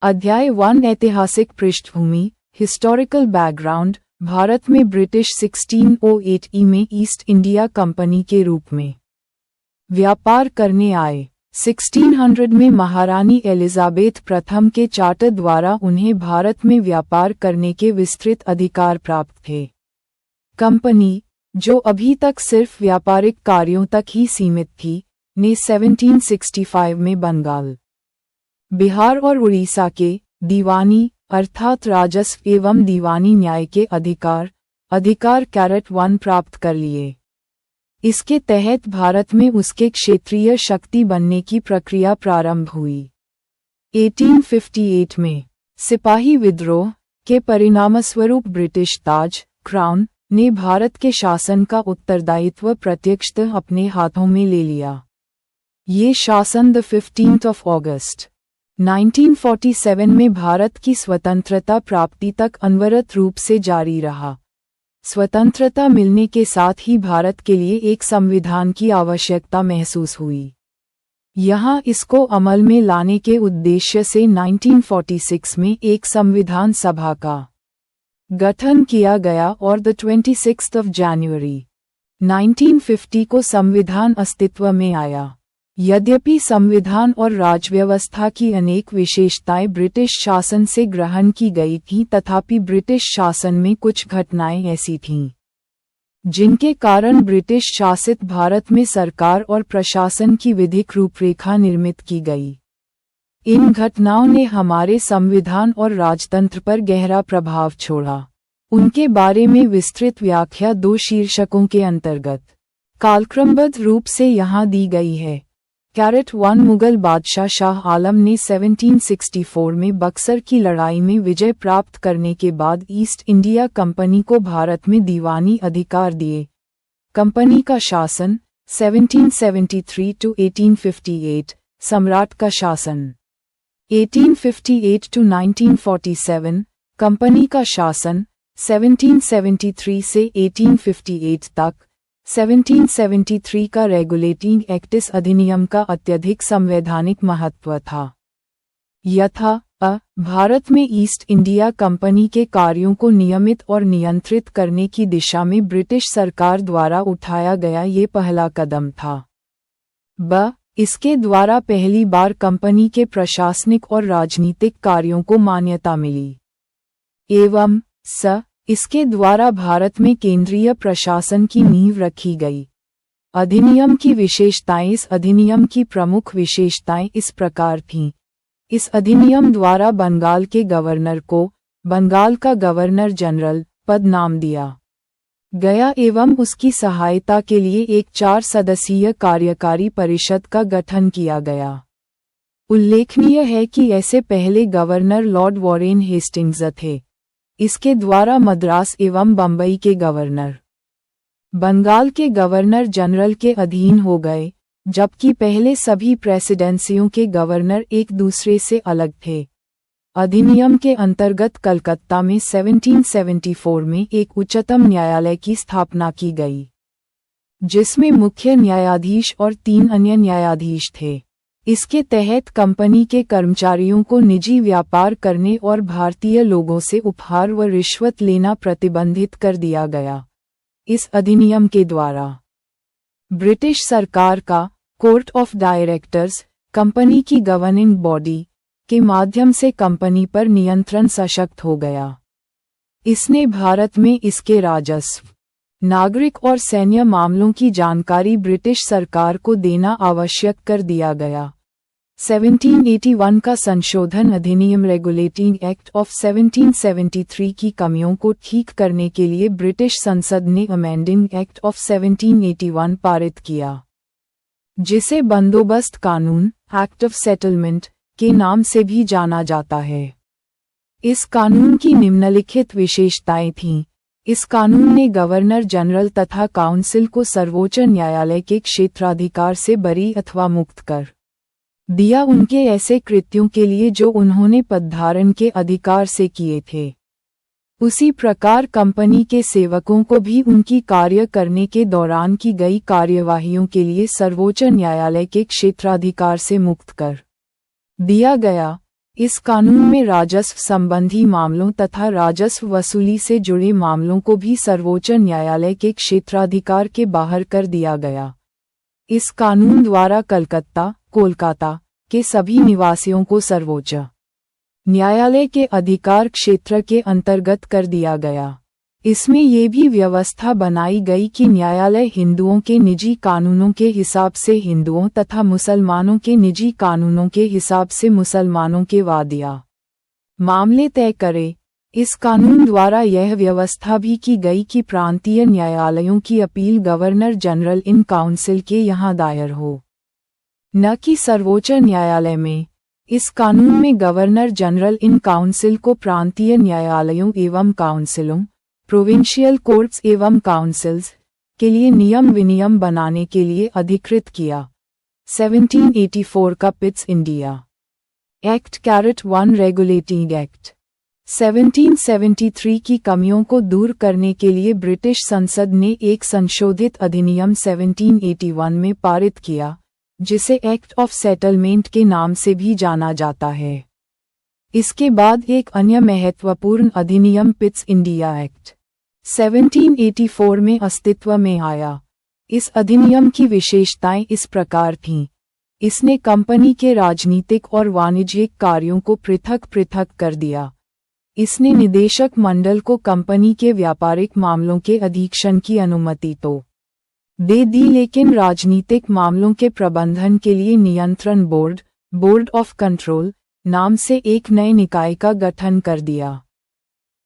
अध्याय 1 ऐतिहासिक पृष्ठभूमि हिस्टोरिकल बैकग्राउंड। भारत में ब्रिटिश 1608 ई में ईस्ट इंडिया कंपनी के रूप में व्यापार करने आए। 1600 में महारानी एलिजाबेथ प्रथम के चार्टर द्वारा उन्हें भारत में व्यापार करने के विस्तृत अधिकार प्राप्त थे। कंपनी, जो अभी तक सिर्फ व्यापारिक कार्यों तक ही सीमित थी, ने 1765 में बंगाल, बिहार और उड़ीसा के दीवानी अर्थात राजस्व एवं दीवानी न्याय के अधिकार कैरेट 1 प्राप्त कर लिए। इसके तहत भारत में उसके क्षेत्रीय शक्ति बनने की प्रक्रिया प्रारंभ हुई। 1858 में सिपाही विद्रोह के परिणामस्वरूप ब्रिटिश ताज क्राउन ने भारत के शासन का उत्तरदायित्व प्रत्यक्षतः अपने हाथों में ले लिया। ये शासन 15 अगस्त 1947 में भारत की स्वतंत्रता प्राप्ति तक अनवरत रूप से जारी रहा। स्वतंत्रता मिलने के साथ ही भारत के लिए एक संविधान की आवश्यकता महसूस हुई। यहाँ इसको अमल में लाने के उद्देश्य से 1946 में एक संविधान सभा का गठन किया गया और 26 जनवरी 1950 को संविधान अस्तित्व में आया। यद्यपि संविधान और राजव्यवस्था की अनेक विशेषताएं ब्रिटिश शासन से ग्रहण की गई थीं, तथापि ब्रिटिश शासन में कुछ घटनाएं ऐसी थीं जिनके कारण ब्रिटिश शासित भारत में सरकार और प्रशासन की विधिक रूपरेखा निर्मित की गई। इन घटनाओं ने हमारे संविधान और राजतंत्र पर गहरा प्रभाव छोड़ा। उनके बारे में विस्तृत व्याख्या 2 शीर्षकों के अंतर्गत कालक्रमबद्ध रूप से यहाँ दी गई है। कैरेट 1 मुगल बादशाह शाह आलम ने 1764 में बक्सर की लड़ाई में विजय प्राप्त करने के बाद ईस्ट इंडिया कंपनी को भारत में दीवानी अधिकार दिए। कंपनी का शासन 1773 to 1858, सम्राट का शासन 1858 to 1947, कंपनी का शासन 1773 से 1858 तक। 1773 का रेगुलेटिंग एक्ट्स अधिनियम का अत्यधिक संवैधानिक महत्व था। यथा भारत में ईस्ट इंडिया कंपनी के कार्यों को नियमित और नियंत्रित करने की दिशा में ब्रिटिश सरकार द्वारा उठाया गया ये पहला कदम था। इसके द्वारा पहली बार कंपनी के प्रशासनिक और राजनीतिक कार्यों को मान्यता मिली एवं इसके द्वारा भारत में केंद्रीय प्रशासन की नींव रखी गई। अधिनियम की विशेषताएं। इस अधिनियम की प्रमुख विशेषताएं इस प्रकार थीं। इस अधिनियम द्वारा बंगाल के गवर्नर को बंगाल का गवर्नर जनरल पद नाम दिया गया एवं उसकी सहायता के लिए एक 4 सदस्यीय कार्यकारी परिषद का गठन किया गया। उल्लेखनीय है कि ऐसे पहले गवर्नर लॉर्ड वॉरेन हेस्टिंग्स थे। इसके द्वारा मद्रास एवं बंबई के गवर्नर बंगाल के गवर्नर जनरल के अधीन हो गए, जबकि पहले सभी प्रेसिडेंसियों के गवर्नर एक दूसरे से अलग थे। अधिनियम के अंतर्गत कलकत्ता में 1774 में एक उच्चतम न्यायालय की स्थापना की गई, जिसमें मुख्य न्यायाधीश और 3 अन्य न्यायाधीश थे। इसके तहत कंपनी के कर्मचारियों को निजी व्यापार करने और भारतीय लोगों से उपहार व रिश्वत लेना प्रतिबंधित कर दिया गया। इस अधिनियम के द्वारा ब्रिटिश सरकार का कोर्ट ऑफ डायरेक्टर्स कंपनी की गवर्निंग बॉडी के माध्यम से कंपनी पर नियंत्रण सशक्त हो गया। इसने भारत में इसके राजस्व, नागरिक और सैन्य मामलों की जानकारी ब्रिटिश सरकार को देना आवश्यक कर दिया गया। 1781 का संशोधन अधिनियम रेगुलेटिंग एक्ट ऑफ 1773 की कमियों को ठीक करने के लिए ब्रिटिश संसद ने अमेंडिंग एक्ट ऑफ 1781 पारित किया, जिसे बंदोबस्त कानून एक्ट ऑफ सेटलमेंट के नाम से भी जाना जाता है। इस कानून की निम्नलिखित विशेषताएं थीं। इस कानून ने गवर्नर जनरल तथा काउंसिल को सर्वोच्च न्यायालय के क्षेत्राधिकार से बरी अथवा मुक्त कर दिया उनके ऐसे कृत्यों के लिए जो उन्होंने पदधारण के अधिकार से किए थे। उसी प्रकार कंपनी के सेवकों को भी उनकी कार्य करने के दौरान की गई कार्यवाहियों के लिए सर्वोच्च न्यायालय के क्षेत्राधिकार से मुक्त कर दिया गया। इस कानून में राजस्व संबंधी मामलों तथा राजस्व वसूली से जुड़े मामलों को भी सर्वोच्च न्यायालय के क्षेत्राधिकार के बाहर कर दिया गया। इस कानून द्वारा कोलकाता के सभी निवासियों को सर्वोच्च न्यायालय के अधिकार क्षेत्र के अंतर्गत कर दिया गया। इसमें ये भी व्यवस्था बनाई गई कि न्यायालय हिंदुओं के निजी कानूनों के हिसाब से हिंदुओं तथा मुसलमानों के निजी कानूनों के हिसाब से मुसलमानों के वाद या मामले तय करे। इस कानून द्वारा यह व्यवस्था भी की गई कि प्रांतीय न्यायालयों की appeal governor general in council के यहाँ दायर हो, न कि सर्वोच्च न्यायालय में। इस कानून में गवर्नर जनरल इन काउंसिल को प्रांतीय न्यायालयों एवं काउंसिलों, प्रोविंशियल कोर्ट्स एवं काउंसिल्स के लिए नियम विनियम बनाने के लिए अधिकृत किया। 1784 का Pitt's India act 1 regulating act 1773 की कमियों को दूर करने के लिए ब्रिटिश संसद ने एक संशोधित अधिनियम 1781 में पारित किया, जिसे एक्ट ऑफ सेटलमेंट के नाम से भी जाना जाता है। इसके बाद एक अन्य महत्वपूर्ण अधिनियम पिट्स इंडिया एक्ट 1784 में अस्तित्व में आया। इस अधिनियम की विशेषताएं इस प्रकार थीं। इसने कंपनी के राजनीतिक और वाणिज्यिक कार्यों को पृथक पृथक कर दिया। इसने निदेशक मंडल को कंपनी के व्यापारिक मामलों के अधीक्षण की अनुमति तो दे दी, लेकिन राजनीतिक मामलों के प्रबंधन के लिए नियंत्रण बोर्ड ऑफ कंट्रोल नाम से एक नए निकाय का गठन कर दिया।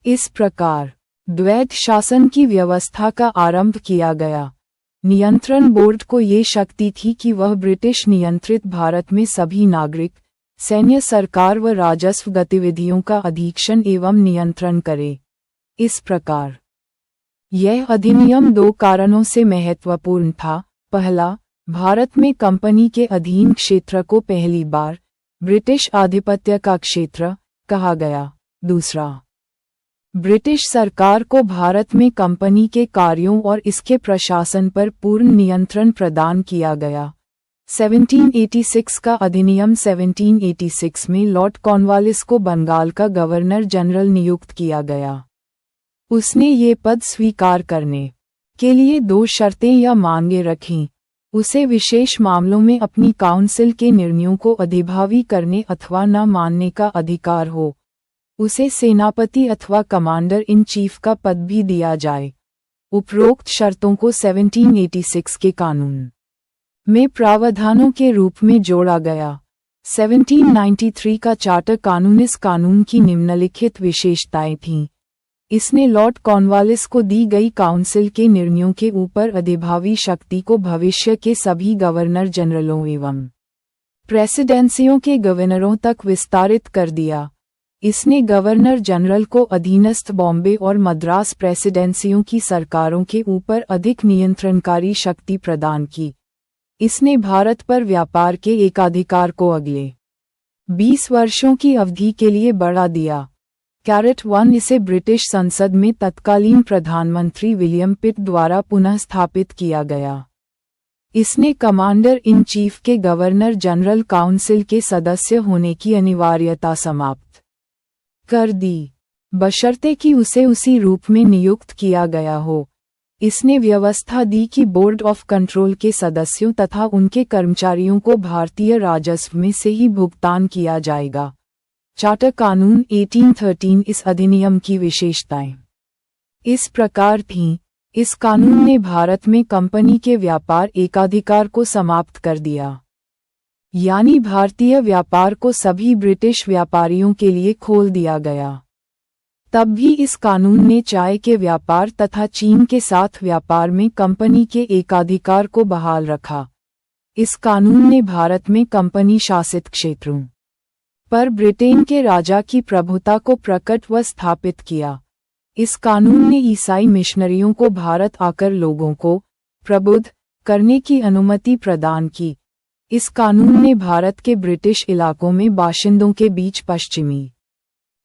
इस प्रकार द्वैध शासन की व्यवस्था का आरंभ किया गया। नियंत्रण बोर्ड को ये शक्ति थी कि वह ब्रिटिश नियंत्रित भारत में सभी नागरिक, सैन्य, सरकार व राजस्व गतिविधियों का अधीक्षण एवं नियंत्रण करे। इस प्रकार यह अधिनियम 2 कारणों से महत्वपूर्ण था। पहला, भारत में कंपनी के अधीन क्षेत्र को पहली बार ब्रिटिश आधिपत्य का क्षेत्र कहा गया। दूसरा, ब्रिटिश सरकार को भारत में कंपनी के कार्यों और इसके प्रशासन पर पूर्ण नियंत्रण प्रदान किया गया। 1786 का अधिनियम 1786 में लॉर्ड कॉर्नवालिस को बंगाल का गवर्नर जनरल नियुक्त किया गया। उसने ये पद स्वीकार करने के लिए 2 शर्तें या मांगें रखीं। उसे विशेष मामलों में अपनी काउंसिल के निर्णयों को अधिभावी करने अथवा न मानने का अधिकार हो। उसे सेनापति अथवा कमांडर इन चीफ का पद भी दिया जाए। उपरोक्त शर्तों को 1786 के कानून में प्रावधानों के रूप में जोड़ा गया। 1793 का चार्टर कानून इस कानून की निम्नलिखित विशेषताएं थीं। इसने लॉर्ड कॉर्नवालिस को दी गई काउंसिल के निर्णयों के ऊपर अधिभावी शक्ति को भविष्य के सभी गवर्नर जनरलों एवं प्रेसिडेंसियों के गवर्नरों तक विस्तारित कर दिया। इसने गवर्नर जनरल को अधीनस्थ बॉम्बे और मद्रास प्रेसिडेंसियों की सरकारों के ऊपर अधिक नियंत्रणकारी शक्ति प्रदान की। इसने भारत पर व्यापार के एकाधिकार को अगले 20 वर्षों की अवधि के लिए बढ़ा दिया। 1 इसे ब्रिटिश संसद में तत्कालीन प्रधानमंत्री विलियम पिट द्वारा पुनः स्थापित किया गया। इसने कमांडर इन चीफ के गवर्नर जनरल काउंसिल के सदस्य होने की अनिवार्यता समाप्त कर दी, बशर्ते कि उसे उसी रूप में नियुक्त किया गया हो। इसने व्यवस्था दी कि बोर्ड ऑफ कंट्रोल के सदस्यों तथा उनके कर्मचारियों को भारतीय राजस्व में से ही भुगतान किया जाएगा। चार्टर कानून 1813 इस अधिनियम की विशेषताएं इस प्रकार थीं। इस कानून ने भारत में कंपनी के व्यापार एकाधिकार को समाप्त कर दिया, यानी भारतीय व्यापार को सभी ब्रिटिश व्यापारियों के लिए खोल दिया गया। तब भी इस कानून ने चाय के व्यापार तथा चीन के साथ व्यापार में कंपनी के एकाधिकार को बहाल रखा। इस कानून ने भारत में कंपनी शासित क्षेत्रों पर ब्रिटेन के राजा की प्रभुता को प्रकट व स्थापित किया। इस कानून ने ईसाई मिशनरियों को भारत आकर लोगों को प्रबुद्ध करने की अनुमति प्रदान की। इस कानून ने भारत के ब्रिटिश इलाकों में बाशिंदों के बीच पश्चिमी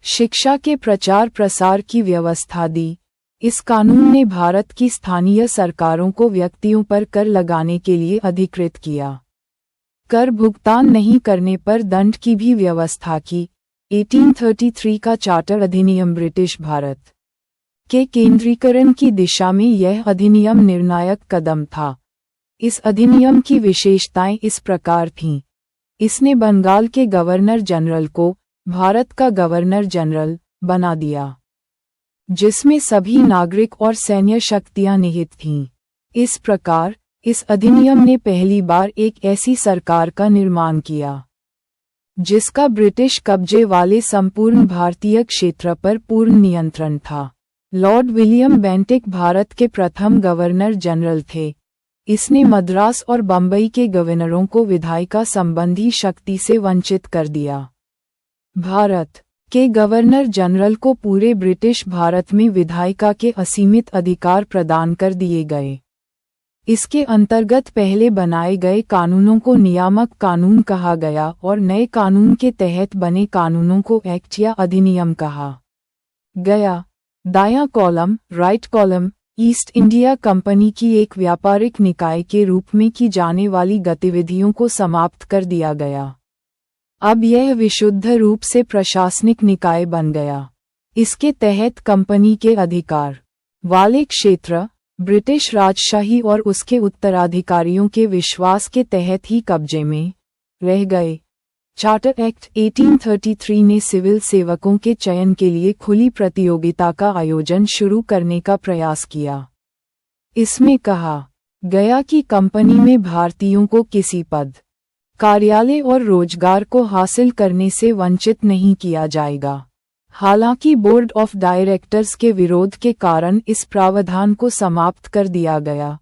शिक्षा के प्रचार प्रसार की व्यवस्था दी। इस कानून ने भारत की स्थानीय सरकारों को व्यक्तियों पर कर लगाने के लिए अधिकृत किया। कर भुगतान नहीं करने पर दंड की भी व्यवस्था की। 1833 का चार्टर अधिनियम ब्रिटिश भारत के केंद्रीकरण की दिशा में यह अधिनियम निर्णायक कदम था। इस अधिनियम की विशेषताएं इस प्रकार थीं। इसने बंगाल के गवर्नर जनरल को भारत का गवर्नर जनरल बना दिया, जिसमें सभी नागरिक और सैन्य शक्तियां निहित थीं। इस प्रकार इस अधिनियम ने पहली बार एक ऐसी सरकार का निर्माण किया जिसका ब्रिटिश कब्जे वाले संपूर्ण भारतीय क्षेत्र पर पूर्ण नियंत्रण था। लॉर्ड विलियम बेंटिक भारत के प्रथम गवर्नर जनरल थे। इसने मद्रास और बंबई के गवर्नरों को विधायिका संबंधी शक्ति से वंचित कर दिया। भारत के गवर्नर जनरल को पूरे ब्रिटिश भारत में विधायिका के असीमित अधिकार प्रदान कर दिए गए। इसके अंतर्गत पहले बनाए गए कानूनों को नियामक कानून कहा गया और नए कानून के तहत बने कानूनों को एक्ट या अधिनियम कहा गया। दायां column right column east India company की एक व्यापारिक निकाय के रूप में की जाने वाली गतिविधियों को समाप्त कर दिया गया। अब यह विशुद्ध रूप से प्रशासनिक निकाय बन गया। इसके तहत कंपनी के अधिकार वाले क्षेत्र ब्रिटिश राजशाही और उसके उत्तराधिकारियों के विश्वास के तहत ही कब्जे में रह गए। चार्टर एक्ट 1833 ने सिविल सेवकों के चयन के लिए खुली प्रतियोगिता का आयोजन शुरू करने का प्रयास किया। इसमें कहा गया कि कंपनी में भारतीयों को किसी पद, कार्यालय और रोजगार को हासिल करने से वंचित नहीं किया जाएगा। हालांकि बोर्ड ऑफ डायरेक्टर्स के विरोध के कारण इस प्रावधान को समाप्त कर दिया गया।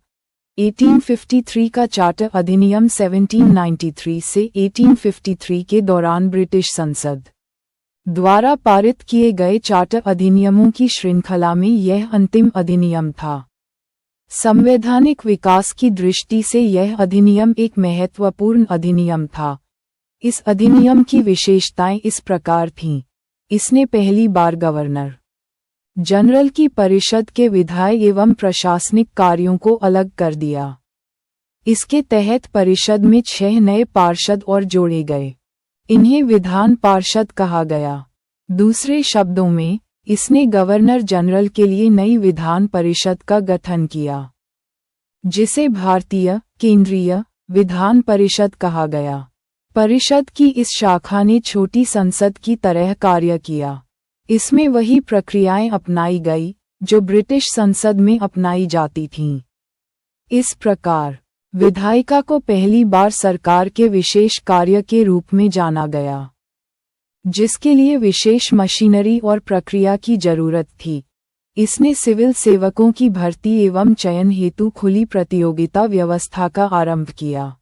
1853 का चार्टर अधिनियम 1793 से 1853 के दौरान ब्रिटिश संसद द्वारा पारित किए गए चार्टर अधिनियमों की श्रृंखला में यह अंतिम अधिनियम था। संवैधानिक विकास की दृष्टि से यह अधिनियम एक महत्वपूर्ण अधिनियम था। इस अधिनियम की विशेषताएं इस प्रकार थीं। इसने पहली बार गवर्नर जनरल की परिषद के विधायी एवं प्रशासनिक कार्यों को अलग कर दिया। इसके तहत परिषद में 6 नए पार्षद और जोड़े गए। इन्हें विधान पार्षद कहा गया। दूसरे शब्दों में इसने गवर्नर जनरल के लिए नई विधान परिषद का गठन किया, जिसे भारतीय केंद्रीय विधान परिषद कहा गया। परिषद की इस शाखा ने छोटी संसद की तरह कार्य किया। इसमें वही प्रक्रियाएं अपनाई गई जो ब्रिटिश संसद में अपनाई जाती थीं। इस प्रकार विधायिका को पहली बार सरकार के विशेष कार्य के रूप में जाना गया, जिसके लिए विशेष मशीनरी और प्रक्रिया की जरूरत थी। इसने सिविल सेवकों की भर्ती एवं चयन हेतु खुली प्रतियोगिता व्यवस्था का आरंभ किया।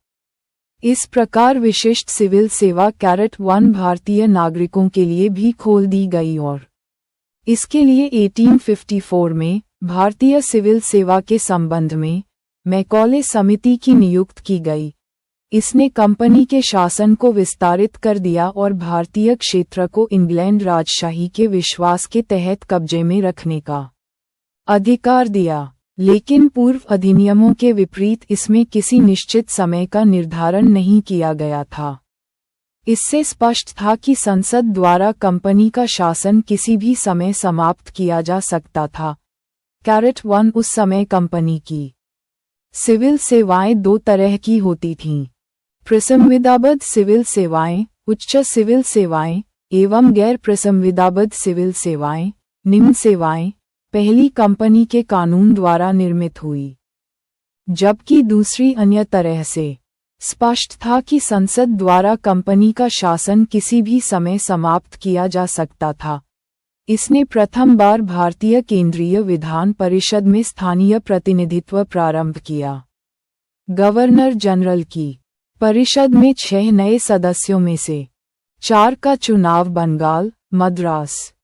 इस प्रकार विशिष्ट सिविल सेवा कैरेट 1 भारतीय नागरिकों के लिए भी खोल दी गई और इसके लिए 1854 में भारतीय सिविल सेवा के संबंध में मैकॉले समिति की नियुक्त की गई। इसने कंपनी के शासन को विस्तारित कर दिया और भारतीय क्षेत्र को इंग्लैंड राजशाही के विश्वास के तहत कब्जे में रखने का अधिकार दिया। लेकिन पूर्व अधिनियमों के विपरीत इसमें किसी निश्चित समय का निर्धारण नहीं किया गया था। इससे स्पष्ट था कि संसद द्वारा कंपनी का शासन किसी भी समय समाप्त किया जा सकता था। कैरेट 1 उस समय कंपनी की सिविल सेवाएं 2 तरह की होती थीं। प्रसंविधाबद्ध सिविल सेवाएं, उच्च सिविल सेवाएं एवं गैर प्रसंविधाबद्ध सिविल सेवाएं, निम्न सेवाएं पहली कंपनी के कानून द्वारा निर्मित हुई, जबकि दूसरी अन्य तरह से। स्पष्ट था कि संसद द्वारा कंपनी का शासन किसी भी समय समाप्त किया जा सकता था। इसने प्रथम बार भारतीय केंद्रीय विधान परिषद में स्थानीय प्रतिनिधित्व प्रारंभ किया। गवर्नर जनरल की परिषद में 6 नए सदस्यों में से 4 का चुनाव बंगाल, मद्रास,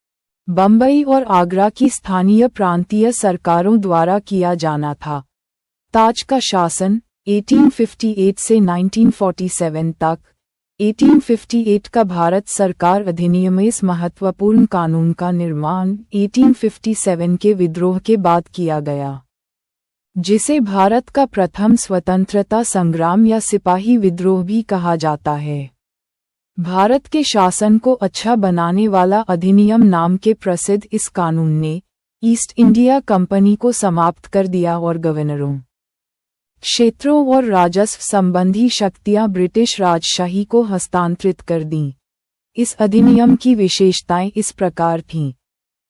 बंबई और आगरा की स्थानीय प्रांतीय सरकारों द्वारा किया जाना था। ताज का शासन 1858 से 1947 तक। 1858 का भारत सरकार अधिनियम इस महत्वपूर्ण कानून का निर्माण 1857 के विद्रोह के बाद किया गया, जिसे भारत का प्रथम स्वतंत्रता संग्राम या सिपाही विद्रोह भी कहा जाता है। भारत के शासन को अच्छा बनाने वाला अधिनियम नाम के प्रसिद्ध इस कानून ने ईस्ट इंडिया कंपनी को समाप्त कर दिया और गवर्नरों, क्षेत्रों और राजस्व संबंधी शक्तियां ब्रिटिश राजशाही को हस्तांतरित कर दीं। इस अधिनियम की विशेषताएं इस प्रकार थीं।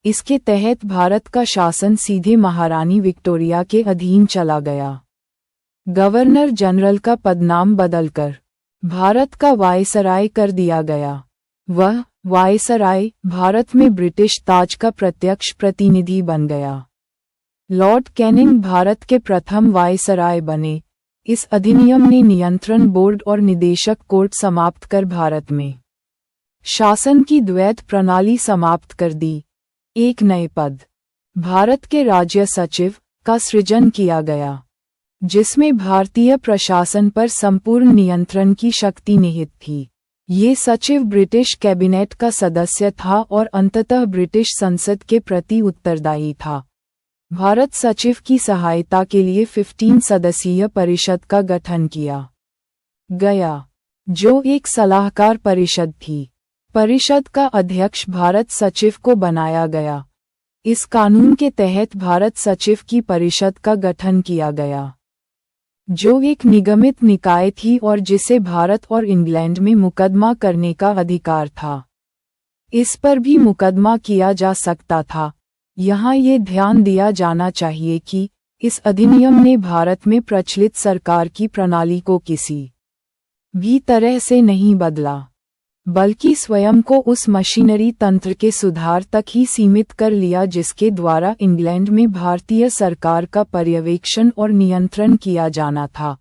इसके तहत भारत का शासन सीधे महारानी विक्टोरिया के अधीन चला गया। गवर्नर जनरल का पदनाम बदलकर भारत का वायसराय कर दिया गया। वह वायसराय भारत में ब्रिटिश ताज का प्रत्यक्ष प्रतिनिधि बन गया। लॉर्ड कैनिंग भारत के प्रथम वायसराय बने। इस अधिनियम ने नियंत्रण बोर्ड और निदेशक कोर्ट समाप्त कर भारत में शासन की द्वैत प्रणाली समाप्त कर दी। एक नए पद, भारत के राज्य सचिव, का सृजन किया गया, जिसमें भारतीय प्रशासन पर संपूर्ण नियंत्रण की शक्ति निहित थी। ये सचिव ब्रिटिश कैबिनेट का सदस्य था और अंततः ब्रिटिश संसद के प्रति उत्तरदायी था। भारत सचिव की सहायता के लिए 15 सदस्यीय परिषद का गठन किया गया, जो एक सलाहकार परिषद थी। परिषद का अध्यक्ष भारत सचिव को बनाया गया। इस कानून के तहत भारत सचिव की परिषद का गठन किया गया, जो एक निगमित निकाय थी और जिसे भारत और इंग्लैंड में मुकदमा करने का अधिकार था। इस पर भी मुकदमा किया जा सकता था। यहाँ ये ध्यान दिया जाना चाहिए कि इस अधिनियम ने भारत में प्रचलित सरकार की प्रणाली को किसी भी तरह से नहीं बदला, बल्कि स्वयं को उस मशीनरी तंत्र के सुधार तक ही सीमित कर लिया जिसके द्वारा इंग्लैंड में भारतीय सरकार का पर्यवेक्षण और नियंत्रण किया जाना था।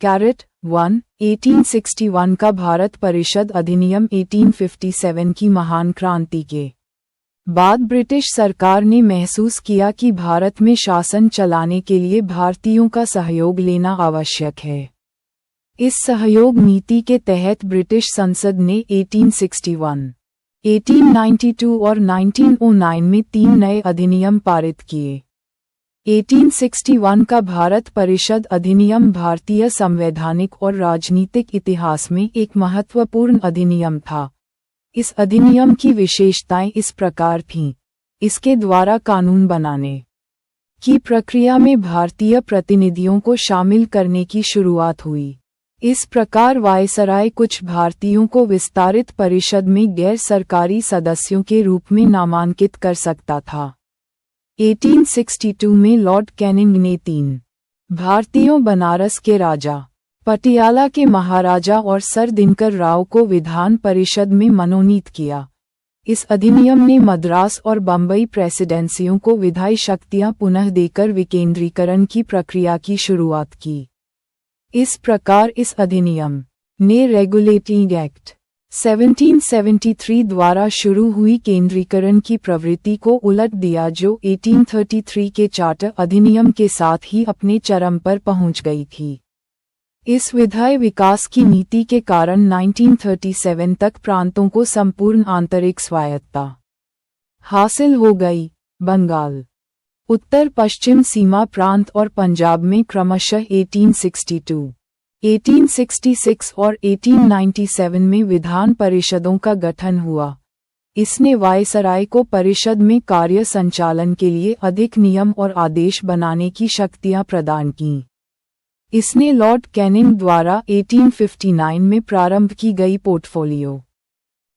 1861 का भारत परिषद अधिनियम 1857 की महान क्रांति के बाद ब्रिटिश सरकार ने महसूस किया कि भारत में शासन चलाने के लिए भारतीयों का सहयोग लेना आवश्यक है। इस सहयोग नीति के तहत ब्रिटिश संसद ने 1861, 1892 और 1909 में 3 नए अधिनियम पारित किए। 1861 का भारत परिषद अधिनियम भारतीय संवैधानिक और राजनीतिक इतिहास में एक महत्वपूर्ण अधिनियम था। इस अधिनियम की विशेषताएं इस प्रकार थीं। इसके द्वारा कानून बनाने की प्रक्रिया में भारतीय प्रतिनिधियों को शामिल करने की शुरुआत हुई। इस प्रकार वायसराय कुछ भारतीयों को विस्तारित परिषद में गैर सरकारी सदस्यों के रूप में नामांकित कर सकता था। 1862 में लॉर्ड कैनिंग ने 3 भारतीयों, बनारस के राजा, पटियाला के महाराजा और सर दिनकर राव को विधान परिषद में मनोनीत किया। इस अधिनियम ने मद्रास और बम्बई प्रेसिडेंसियों को विधायी शक्तियां पुनः देकर विकेंद्रीकरण की प्रक्रिया की शुरुआत की। इस प्रकार इस अधिनियम ने रेगुलेटिंग एक्ट 1773 द्वारा शुरू हुई केंद्रीकरण की प्रवृत्ति को उलट दिया, जो 1833 के चार्टर अधिनियम के साथ ही अपने चरम पर पहुंच गई थी। इस विधायी विकास की नीति के कारण 1937 तक प्रांतों को संपूर्ण आंतरिक स्वायत्तता हासिल हो गई। बंगाल, उत्तर पश्चिम सीमा प्रांत और पंजाब में क्रमशः 1862, 1866 और 1897 में विधान परिषदों का गठन हुआ। इसने वायसराय को परिषद में कार्य संचालन के लिए अधिक नियम और आदेश बनाने की शक्तियां प्रदान कीं। इसने लॉर्ड कैनिंग द्वारा 1859 में प्रारंभ की गई पोर्टफोलियो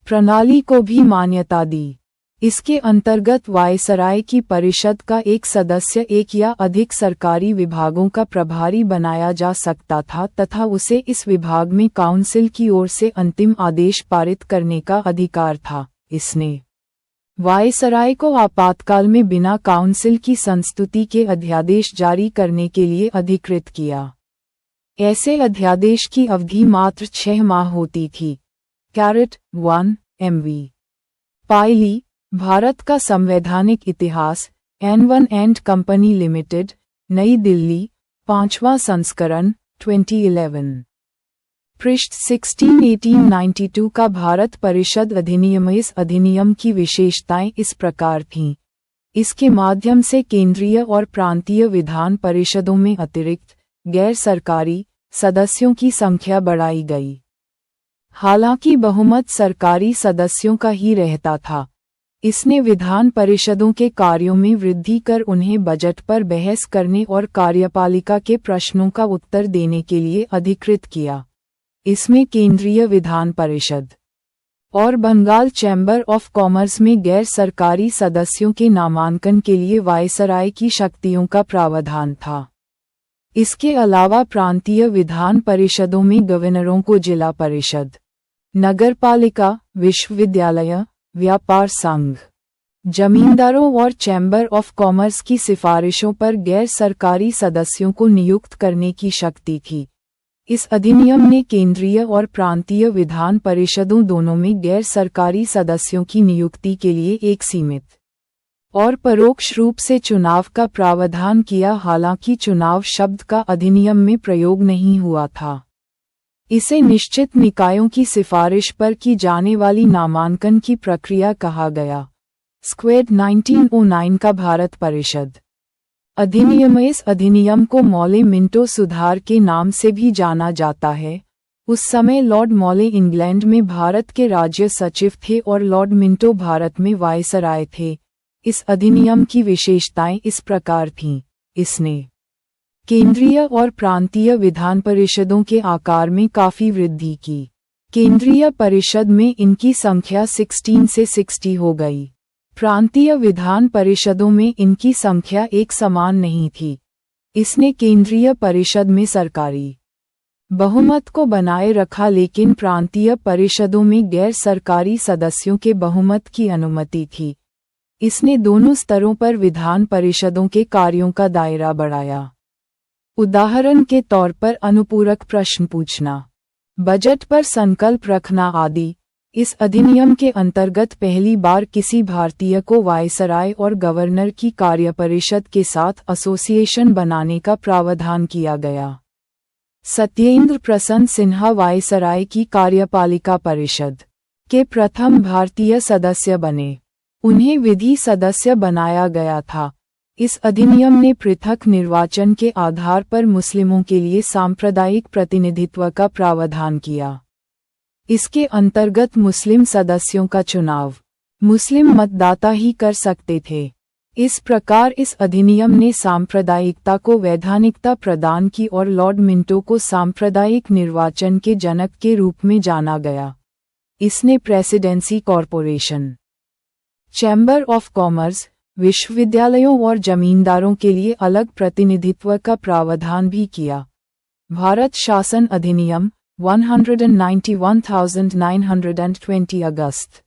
प्रणाली को भी मान्यता दी। इसके अंतर्गत वायसराय की परिषद का एक सदस्य एक या अधिक सरकारी विभागों का प्रभारी बनाया जा सकता था तथा उसे इस विभाग में काउंसिल की ओर से अंतिम आदेश पारित करने का अधिकार था। इसने वायसराय को आपातकाल में बिना काउंसिल की संस्तुति के अध्यादेश जारी करने के लिए अधिकृत किया। ऐसे अध्यादेश की अवधि मात्र 6 माह होती थी। 1 MV पायली, भारत का संवैधानिक इतिहास, N1 एंड कंपनी लिमिटेड, नई दिल्ली, 5वां संस्करण, 2011। पृष्ठ 16 1892 का भारत परिषद अधिनियम। इस अधिनियम की विशेषताएं इस प्रकार थीं। इसके माध्यम से केंद्रीय और प्रांतीय विधान परिषदों में अतिरिक्त गैर सरकारी सदस्यों की संख्या बढ़ाई गई। हालांकि बहुमत सरकारी सदस्यों का ही रहता था। इसने विधान परिषदों के कार्यों में वृद्धि कर उन्हें बजट पर बहस करने और कार्यपालिका के प्रश्नों का उत्तर देने के लिए अधिकृत किया। इसमें केंद्रीय विधान परिषद और बंगाल चैम्बर ऑफ कॉमर्स में गैर सरकारी सदस्यों के नामांकन के लिए वायसराय की शक्तियों का प्रावधान था। इसके अलावा प्रांतीय विधान परिषदों में गवर्नरों को जिला परिषद, नगरपालिका, विश्वविद्यालय, व्यापार संघ, जमींदारों और चैम्बर ऑफ कॉमर्स की सिफारिशों पर गैर सरकारी सदस्यों को नियुक्त करने की शक्ति थी। इस अधिनियम ने केंद्रीय और प्रांतीय विधान परिषदों दोनों में गैर सरकारी सदस्यों की नियुक्ति के लिए एक सीमित और परोक्ष रूप से चुनाव का प्रावधान किया। हालांकि चुनाव शब्द का अधिनियम में प्रयोग नहीं हुआ था। इसे निश्चित निकायों की सिफारिश पर की जाने वाली नामांकन की प्रक्रिया कहा गया। स्क्वेड 1909 का भारत परिषद अधिनियम। इस अधिनियम को मॉले मिंटो सुधार के नाम से भी जाना जाता है। उस समय लॉर्ड मॉले इंग्लैंड में भारत के राज्य सचिव थे और लॉर्ड मिंटो भारत में वायसराय थे। इस अधिनियम की विशेषताएं इस प्रकार थीं। इसने केंद्रीय और प्रांतीय विधान परिषदों के आकार में काफी वृद्धि की। केंद्रीय परिषद में इनकी संख्या 16 से 60 हो गई। प्रांतीय विधान परिषदों में इनकी संख्या एक समान नहीं थी। इसने केंद्रीय परिषद में सरकारी बहुमत को बनाए रखा, लेकिन प्रांतीय परिषदों में गैर सरकारी सदस्यों के बहुमत की अनुमति थी। इसने दोनों स्तरों पर विधान परिषदों के कार्यों का दायरा बढ़ाया। उदाहरण के तौर पर अनुपूरक प्रश्न पूछना, बजट पर संकल्प रखना आदि। इस अधिनियम के अंतर्गत पहली बार किसी भारतीय को वायसराय और गवर्नर की कार्यपरिषद के साथ एसोसिएशन बनाने का प्रावधान किया गया। सत्येंद्र प्रसन्न सिन्हा वायसराय की कार्यपालिका परिषद के प्रथम भारतीय सदस्य बने। उन्हें विधि सदस्य बनाया गया था। इस अधिनियम ने पृथक निर्वाचन के आधार पर मुस्लिमों के लिए सांप्रदायिक प्रतिनिधित्व का प्रावधान किया। इसके अंतर्गत मुस्लिम सदस्यों का चुनाव मुस्लिम मतदाता ही कर सकते थे। इस प्रकार इस अधिनियम ने सांप्रदायिकता को वैधानिकता प्रदान की और लॉर्ड मिंटो को सांप्रदायिक निर्वाचन के जनक के रूप में जाना गया। इसने presidency corporation, chamber of commerce, विश्वविद्यालयों और जमींदारों के लिए अलग प्रतिनिधित्व का प्रावधान भी किया। भारत शासन अधिनियम 191,920 अगस्त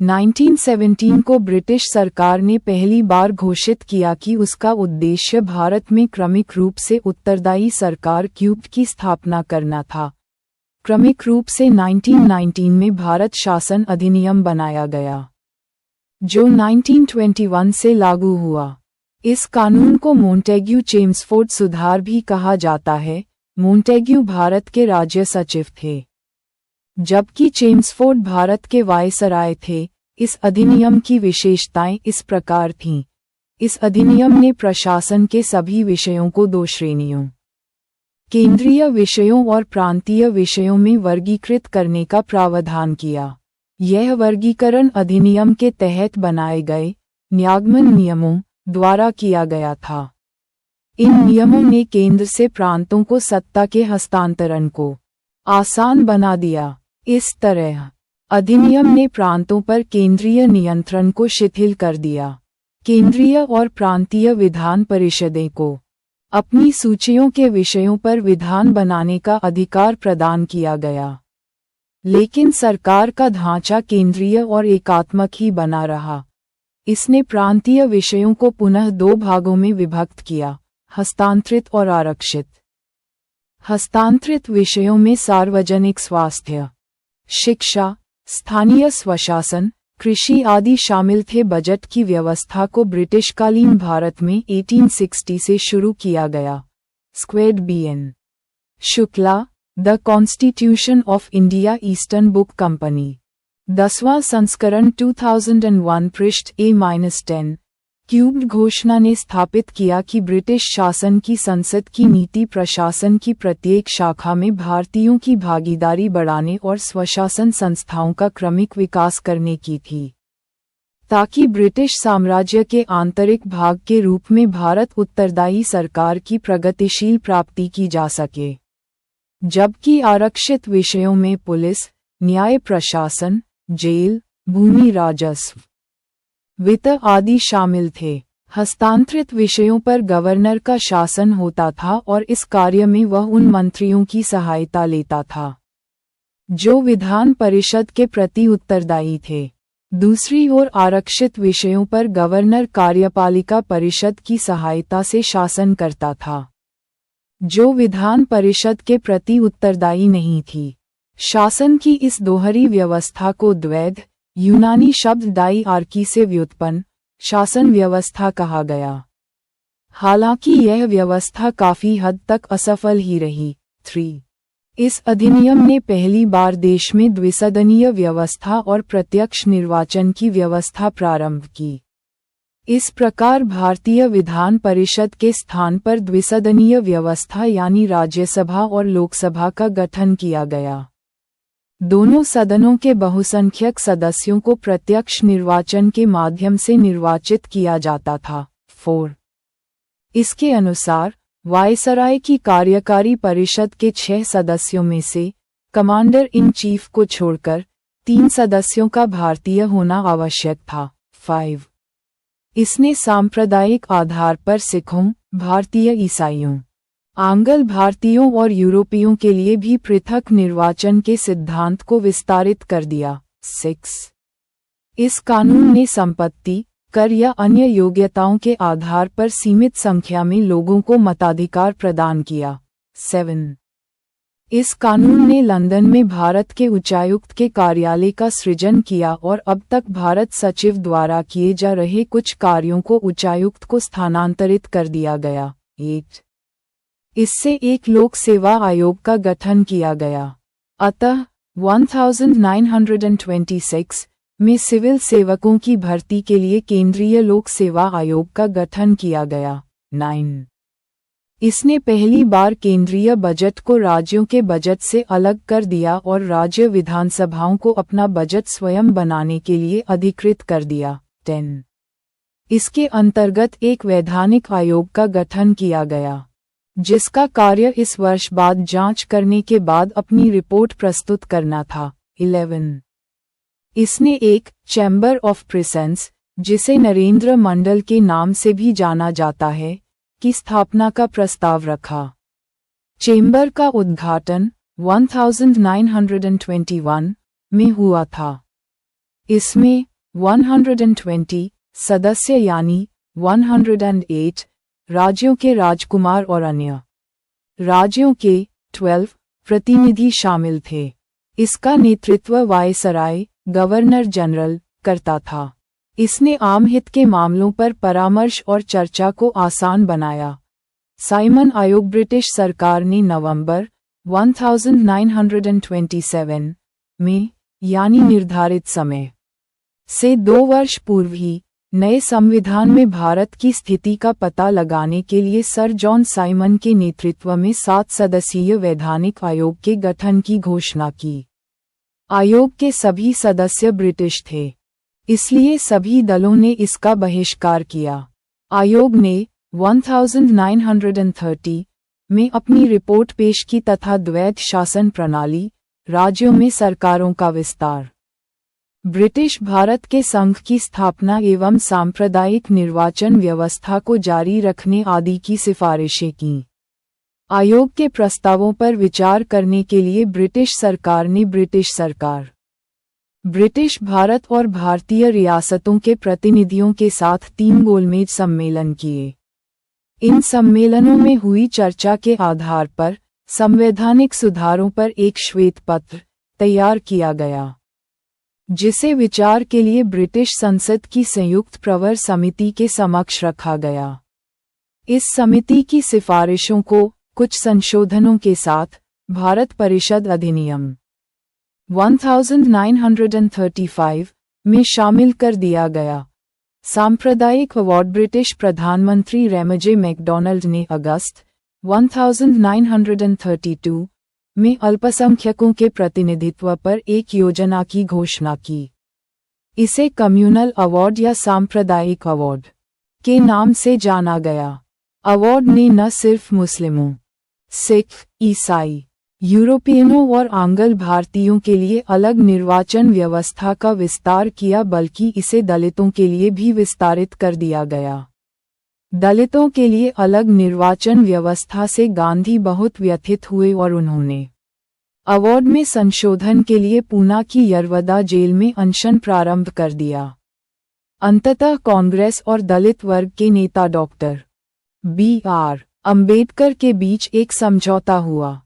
1917 को ब्रिटिश सरकार ने पहली बार घोषित किया कि उसका उद्देश्य भारत में क्रमिक रूप से उत्तरदायी सरकार क्यूब की स्थापना करना था। क्रमिक रूप से 1919 में भारत शासन अधिनियम बनाया गया, जो 1921 से लागू हुआ। इस कानून को मोंटेग्यू चेम्सफोर्ड सुधार भी कहा जाता है। मोंटेग्यू भारत के राज्य सचिव थे, जबकि चेम्सफोर्ड भारत के वायसराय थे। इस अधिनियम की विशेषताएं इस प्रकार थीं। इस अधिनियम ने प्रशासन के सभी विषयों को दो श्रेणियों, केंद्रीय विषयों और प्रांतीय विषयों में वर्गीकृत करने का प्रावधान किया। यह वर्गीकरण अधिनियम के तहत बनाए गए न्यागमन नियमों द्वारा किया गया था। इन नियमों ने केंद्र से प्रांतों को सत्ता के हस्तांतरण को आसान बना दिया। इस तरह अधिनियम ने प्रांतों पर केंद्रीय नियंत्रण को शिथिल कर दिया। केंद्रीय और प्रांतीय विधान परिषदें को अपनी सूचियों के विषयों पर विधान बनाने का अधिकार प्रदान किया गया, लेकिन सरकार का ढांचा केंद्रीय और एकात्मक ही बना रहा। इसने प्रांतीय विषयों को पुनः दो भागों में विभक्त किया, हस्तांतरित और आरक्षित। हस्तांतरित विषयों में सार्वजनिक स्वास्थ्य, शिक्षा, स्थानीय स्वशासन, कृषि आदि शामिल थे। बजट की व्यवस्था को ब्रिटिशकालीन भारत में 1860 से शुरू किया गया। स्क्वेड B N Shukla, the constitution of India, Eastern Book Company, 10वां संस्करण 2001, पृष्ठ A-10, क्यूब्ड घोषणा ने स्थापित किया कि ब्रिटिश शासन की संसद की नीति प्रशासन की प्रत्येक शाखा में भारतीयों की भागीदारी बढ़ाने और स्वशासन संस्थाओं का क्रमिक विकास करने की थी, ताकि ब्रिटिश साम्राज्य के आंतरिक भाग के रूप में भारत उत्तरदायी सरकार की प्रगतिशील प्राप्ति की जा सके। जबकि आरक्षित विषयों में पुलिस, न्याय प्रशासन, जेल, भूमि राजस्व, वित्त आदि शामिल थे। हस्तांतरित विषयों पर गवर्नर का शासन होता था और इस कार्य में वह उन मंत्रियों की सहायता लेता था जो विधान परिषद के प्रति उत्तरदायी थे। दूसरी ओर आरक्षित विषयों पर गवर्नर कार्यपालिका परिषद की सहायता से शासन करता था, जो विधान परिषद के प्रति उत्तरदायी नहीं थी। शासन की इस दोहरी व्यवस्था को द्वैध यूनानी शब्द डाइआर्की से व्युत्पन्न शासन व्यवस्था कहा गया। हालांकि यह व्यवस्था काफी हद तक असफल ही रही। 3. इस अधिनियम ने पहली बार देश में द्विसदनीय व्यवस्था और प्रत्यक्ष निर्वाचन की व्यवस्था प्रारंभ की। इस प्रकार भारतीय विधान परिषद के स्थान पर द्विसदनीय व्यवस्था यानी राज्यसभा और लोकसभा का गठन किया गया। दोनों सदनों के बहुसंख्यक सदस्यों को प्रत्यक्ष निर्वाचन के माध्यम से निर्वाचित किया जाता था। 4. इसके अनुसार वायसराय की कार्यकारी परिषद के 6 सदस्यों में से कमांडर इन चीफ को छोड़कर 3 सदस्यों का भारतीय होना आवश्यक था। 5. इसने सांप्रदायिक आधार पर सिखों, भारतीय ईसाइयों, आंग्ल भारतीयों और यूरोपियों के लिए भी पृथक निर्वाचन के सिद्धांत को विस्तारित कर दिया। 6. इस कानून ने संपत्ति, कर या अन्य योग्यताओं के आधार पर सीमित संख्या में लोगों को मताधिकार प्रदान किया। 7. इस कानून ने लंदन में भारत के उच्चायुक्त के कार्यालय का सृजन किया और अब तक भारत सचिव द्वारा किए जा रहे कुछ कार्यों को उच्चायुक्त को स्थानांतरित कर दिया गया। 8. इससे एक लोक सेवा आयोग का गठन किया गया। अतः 1926 में सिविल सेवकों की भर्ती के लिए केंद्रीय लोक सेवा आयोग का गठन किया गया। 9. इसने पहली बार केंद्रीय बजट को राज्यों के बजट से अलग कर दिया और राज्य विधानसभाओं को अपना बजट स्वयं बनाने के लिए अधिकृत कर दिया। 10. इसके अंतर्गत एक वैधानिक आयोग का गठन किया गया, जिसका कार्य इस वर्ष बाद जांच करने के बाद अपनी रिपोर्ट प्रस्तुत करना था। 11. इसने एक चैम्बर ऑफ प्रेसेंस, जिसे नरेंद्र मंडल के नाम से भी जाना जाता है, की स्थापना का प्रस्ताव रखा। चेंबर का उद्घाटन 1921 में हुआ था। इसमें 120 सदस्य यानी 108 राज्यों के राजकुमार और अन्य राज्यों के 12 प्रतिनिधि शामिल थे। इसका नेतृत्व वायसराय, गवर्नर जनरल, करता था। इसने आम हित के मामलों पर परामर्श और चर्चा को आसान बनाया। साइमन आयोग ब्रिटिश सरकार ने नवंबर 1927 में, यानी निर्धारित समय से 2 वर्ष पूर्व ही, नए संविधान में भारत की स्थिति का पता लगाने के लिए सर जॉन साइमन के नेतृत्व में 7 सदस्यीय वैधानिक आयोग के गठन की घोषणा की। आयोग के सभी सदस्य ब्रिटिश थे, इसलिए सभी दलों ने इसका बहिष्कार किया। आयोग ने 1930 में अपनी रिपोर्ट पेश की तथा द्वैध शासन प्रणाली, राज्यों में सरकारों का विस्तार, ब्रिटिश भारत के संघ की स्थापना एवं सांप्रदायिक निर्वाचन व्यवस्था को जारी रखने आदि की सिफारिशें की। आयोग के प्रस्तावों पर विचार करने के लिए ब्रिटिश सरकार ने ब्रिटिश भारत और भारतीय रियासतों के प्रतिनिधियों के साथ 3 गोलमेज सम्मेलन किए। इन सम्मेलनों में हुई चर्चा के आधार पर संवैधानिक सुधारों पर एक श्वेत पत्र तैयार किया गया, जिसे विचार के लिए ब्रिटिश संसद की संयुक्त प्रवर समिति के समक्ष रखा गया। इस समिति की सिफारिशों को कुछ संशोधनों के साथ भारत परिषद अधिनियम 1935 में शामिल कर दिया गया। सांप्रदायिक अवार्ड ब्रिटिश प्रधानमंत्री रेमजे मैकडॉनल्ड ने अगस्त 1932 में अल्पसंख्यकों के प्रतिनिधित्व पर एक योजना की घोषणा की। इसे कम्युनल अवार्ड या सांप्रदायिक अवार्ड के नाम से जाना गया। अवार्ड ने न सिर्फ मुस्लिमों, सिख, ईसाई, यूरोपियनों और आंग्ल भारतीयों के लिए अलग निर्वाचन व्यवस्था का विस्तार किया बल्कि इसे दलितों के लिए भी विस्तारित कर दिया गया। दलितों के लिए अलग निर्वाचन व्यवस्था से गांधी बहुत व्यथित हुए और उन्होंने अवार्ड में संशोधन के लिए पूना की यरवदा जेल में अनशन प्रारंभ कर दिया। अंततः कांग्रेस और दलित वर्ग के नेता डॉक्टर B.R. अंबेडकर के बीच एक समझौता हुआ,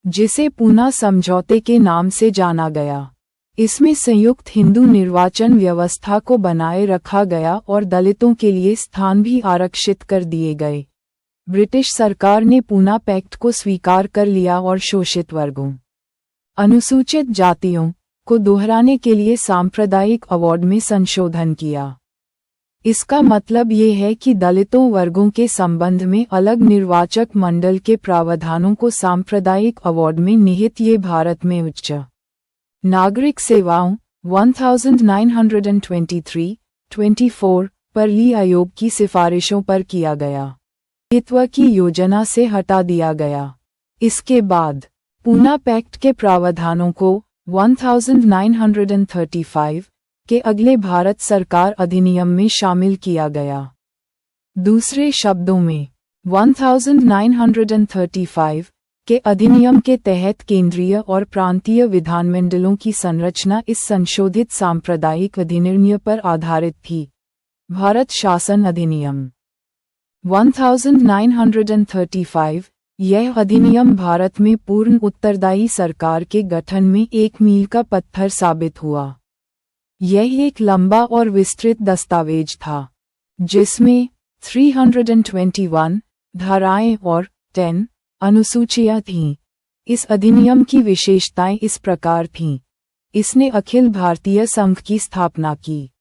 जिसे पूना समझौते के नाम से जाना गया। इसमें संयुक्त हिंदू निर्वाचन व्यवस्था को बनाए रखा गया और दलितों के लिए स्थान भी आरक्षित कर दिए गए। ब्रिटिश सरकार ने पूना पैक्ट को स्वीकार कर लिया और शोषित वर्गों, अनुसूचित जातियों को दोहराने के लिए सांप्रदायिक अवार्ड में संशोधन किया। इसका मतलब ये है कि दलितों वर्गों के संबंध में अलग निर्वाचक मंडल के प्रावधानों को सांप्रदायिक अवार्ड में निहित ये भारत में उच्च नागरिक सेवाओं 1923-24 पर ली आयोग की सिफारिशों पर किया गया। दायित्व की योजना से हटा दिया गया। इसके बाद पूना पैक्ट के प्रावधानों को 1935 के अगले भारत सरकार अधिनियम में शामिल किया गया। दूसरे शब्दों में 1935 के अधिनियम के तहत केंद्रीय और प्रांतीय विधानमंडलों की संरचना इस संशोधित सांप्रदायिक अधिनियम पर आधारित थी। भारत शासन अधिनियम 1935 यह अधिनियम भारत में पूर्ण उत्तरदायी सरकार के गठन में एक मील का पत्थर साबित हुआ। यह एक लंबा और विस्तृत दस्तावेज था, जिसमें 321 धाराएं और 10 अनुसूचियां थीं। इस अधिनियम की विशेषताएं इस प्रकार थीं। इसने अखिल भारतीय संघ की स्थापना की,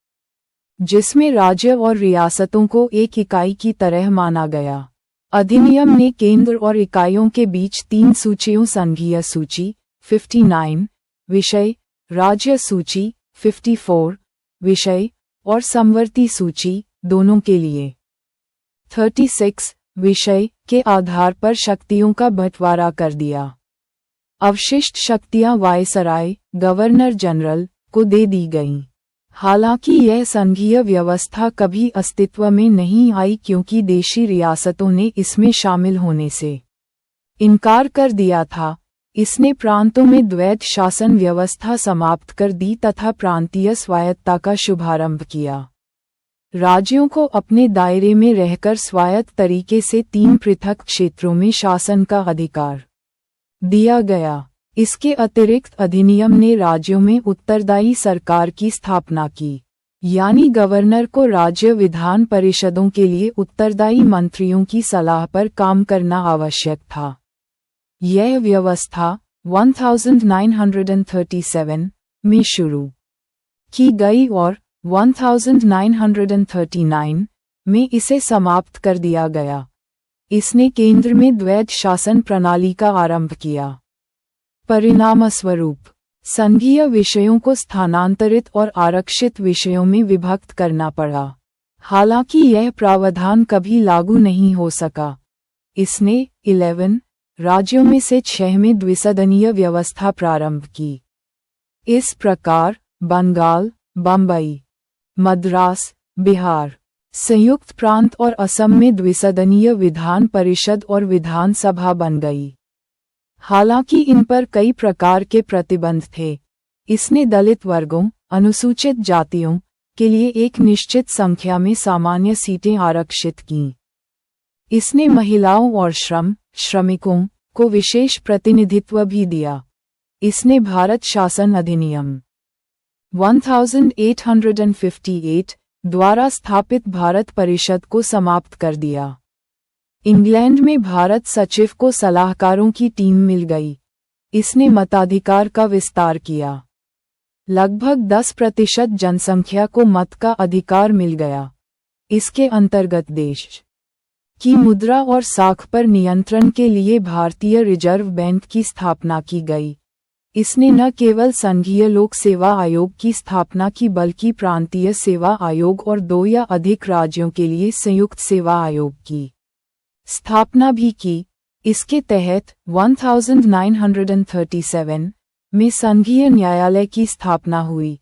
जिसमें राज्य और रियासतों को एक इकाई की तरह माना गया। अधिनियम ने केंद्र और इकाइयों के बीच 3 सूचियों संघीय सूची 59 विषय, राज्य सूची 54 विषय और समवर्ती सूची दोनों के लिए 36 विषय के आधार पर शक्तियों का बंटवारा कर दिया। अवशिष्ट शक्तियां वायसराय, गवर्नर जनरल को दे दी गईं। हालांकि यह संघीय व्यवस्था कभी अस्तित्व में नहीं आई क्योंकि देशी रियासतों ने इसमें शामिल होने से इनकार कर दिया था। इसने प्रांतों में द्वैत शासन व्यवस्था समाप्त कर दी तथा प्रांतीय स्वायत्तता का शुभारंभ किया। राज्यों को अपने दायरे में रहकर स्वायत्त तरीके से 3 पृथक क्षेत्रों में शासन का अधिकार दिया गया। इसके अतिरिक्त अधिनियम ने राज्यों में उत्तरदायी सरकार की स्थापना की, यानी गवर्नर को राज्य विधान परिषदों के लिए उत्तरदायी मंत्रियों की सलाह पर काम करना आवश्यक था। यह व्यवस्था 1937 में शुरू की गई और 1939 में इसे समाप्त कर दिया गया। इसने केंद्र में द्वैत शासन प्रणाली का आरंभ किया। परिणामस्वरूप संघीय विषयों को स्थानांतरित और आरक्षित विषयों में विभक्त करना पड़ा। हालांकि यह प्रावधान कभी लागू नहीं हो सका। इसने 11 राज्यों में से 6 में द्विसदनीय व्यवस्था प्रारंभ की। इस प्रकार बंगाल, बम्बई, मद्रास, बिहार, संयुक्त प्रांत और असम में द्विसदनीय विधान परिषद और विधानसभा बन गई। हालांकि इन पर कई प्रकार के प्रतिबंध थे। इसने दलित वर्गों, अनुसूचित जातियों के लिए एक निश्चित संख्या में सामान्य सीटें आरक्षित कीं। इसने महिलाओं और श्रमिकों को विशेष प्रतिनिधित्व भी दिया। इसने भारत शासन अधिनियम 1858 द्वारा स्थापित भारत परिषद को समाप्त कर दिया। इंग्लैंड में भारत सचिव को सलाहकारों की टीम मिल गई। इसने मताधिकार का विस्तार किया। लगभग 10% जनसंख्या को मत का अधिकार मिल गया। इसके अंतर्गत देश की मुद्रा और साख पर नियंत्रण के लिए भारतीय रिजर्व बैंक की स्थापना की गई। इसने न केवल संघीय लोक सेवा आयोग की स्थापना की बल्कि प्रांतीय सेवा आयोग और 2 या अधिक राज्यों के लिए संयुक्त सेवा आयोग की स्थापना भी की। इसके तहत 1937 में संघीय न्यायालय की स्थापना हुई।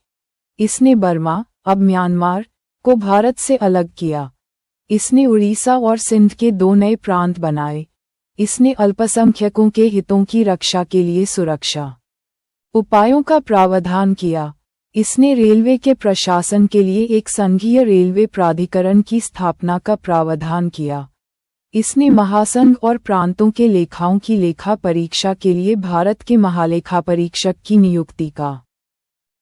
इसने बर्मा, अब म्यांमार, को भारत से अलग किया। इसने उड़ीसा और सिंध के 2 नए प्रांत बनाए। इसने अल्पसंख्यकों के हितों की रक्षा के लिए सुरक्षा उपायों का प्रावधान किया। इसने रेलवे के प्रशासन के लिए एक संघीय रेलवे प्राधिकरण की स्थापना का प्रावधान किया। इसने महासंघ और प्रांतों के लेखाओं की लेखा परीक्षा के लिए भारत के महालेखा परीक्षक की नियुक्ति का